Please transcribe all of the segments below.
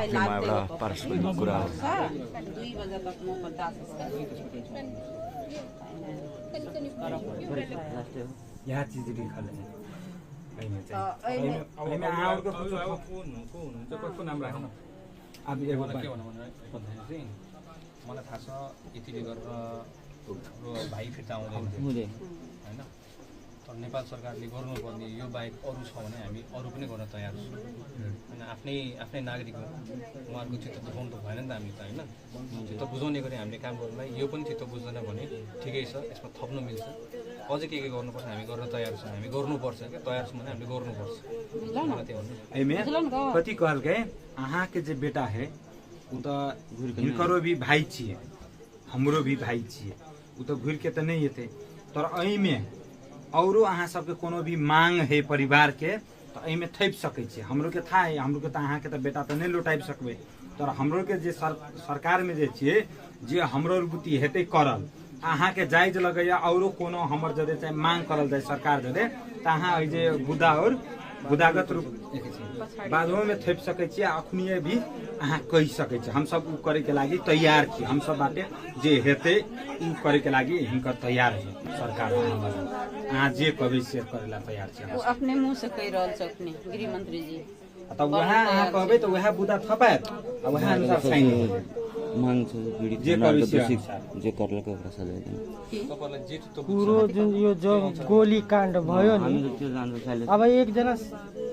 एउटा पारस्परिक कुरा हो। 2 बजे तक म बर्दाश्त यहाँ चीज भी खा लें कसको नाम राख्नु अब एगो के भन्नु भन्दाखेरि मलाई थाहा छ यतिले गरेर हाम्रो भाइ फिर्ता आउँदैन हैन तर नेपाल सरकारले गर्नुपर्ने यो बाहेक अरू छ भने हामी अरू पनि गर्न तयार छौँ हैन आफ्नै नागरिक हो उहाँहरूको चित्त बुझाउनु त भएन नि त हामीले त हैन चित्त बुझाउने गरी हामीले काम गर्नुलाई यो पनि चित्त बुझ्दैन भने ठिकै छ यसमा थप्नु मिल्छ अझै के गर्नुपर्छ हामी गर्न तयार छौँ हामी गर्नुपर्छ के तयार छौँ भने हामीले गर्नुपर्छ कति कहल गए अहाँ के जे बेटा है उ तो हिनकरो भी भाई छिए हमरो भी भाई छिए उ तो घुर के तो नहीं हेते तर एहिमे औरो अहाँ सबके कोनो भी मांग है परिवार के तो एहिमे थैप सकै छी हमरो के था है हमरो के तो अहाँ के तो बेटा तो नहीं लौटाइब सकबे तर हमरो के जे सरकार में जे छिए जे हमरो बुद्धि हेते करल अहाँ के जायज लगैया औरो कोनो हमर जदे चाहे मांग करल जाए सरकार जदे त अहाँ जे बुदा और बुदागत रूप बादो में थैप सकै छी अखनिए भी अहाँ कहि सकै छी हम सब उ करे के लागि तैयार छी हम सब बाटे जे हेते उ करे के लागि हिनकर तैयार है सरकार अहाँ जे कहबै से करेला तैयार छी वो अपने मुंह से कह रहल छथिन गृह मंत्री जी तब वहाँ अहाँ कहबै तो वहाँ बुदा थपात आ वहाँ अनुसार साइन हो मांग छ पीडित जे करलको ओकरा सजाय दिनु तपाईलाई जे चित्त पूरो जुन यो जो गोली काण्ड भयो नि हामी त्यो जान्छ छैन अब एकजना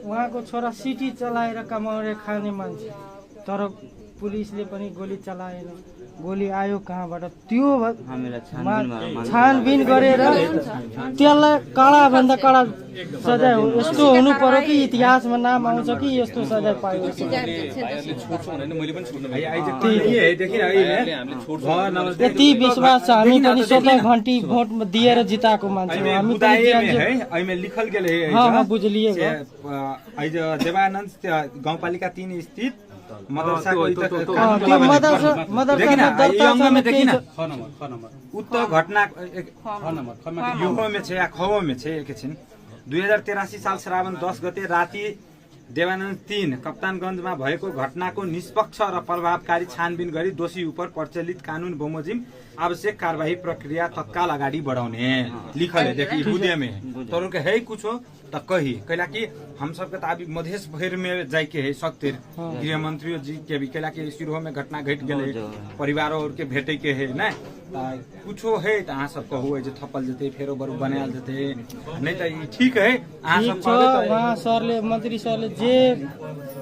उहाँको छोरा सिटी चलाएर कमाउने खाने मान्छे तर पुलिसले पनि गोली चलाएन गोली आयो कहाँबाट त्यो हामीलाई छानबिन गरेर त्यसलाई कडा भन्दा कडा सजाय हो यस्तो हुनु पर्यो कि इतिहासमा नाम आउँछ कि यस्तो सजाय पायो भाइहरुले छोड्छु भने मैले पनि छोड्नु यति विश्वास छ हामी पनि स्वतः घण्टी भोट दिएर जिताएको मान्छे हो हामी पनि लिखल गेल है बुझलिए देवानन्द गाउँपालिका 3 स्थित मदरसा उत्तर घटना युहो में छे या खवो में छे एकछिन 2083 साल श्रावण 10 गते राति देवानन्द 3 कप्तानगञ्जमा भएको घटनाको निष्पक्ष र प्रभावकारी छानबिन गरी दोषी उपर प्रचलित कानून बमोजिम आवश्यक कार्यवाही प्रक्रिया तत्काल अगाडि बढ़ाउने लिखल है देखिए बुद्धि में तोर के है कुछ हो त कही कैला कि हम सबके त अभी मधेश भैर में जाय के है सकतिर गृह मंत्री जी के भी कैला कि सिरोह में घटना घट गेले परिवारों और के भेटे के है ना कुछो है त अहाँ सब कहू जे थपल जते फेरो बरु बनायल जते नहीं त ठीक है अहाँ सब सरले मंत्री सरले जे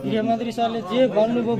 गृह मंत्री सरले जे भन्नुभयो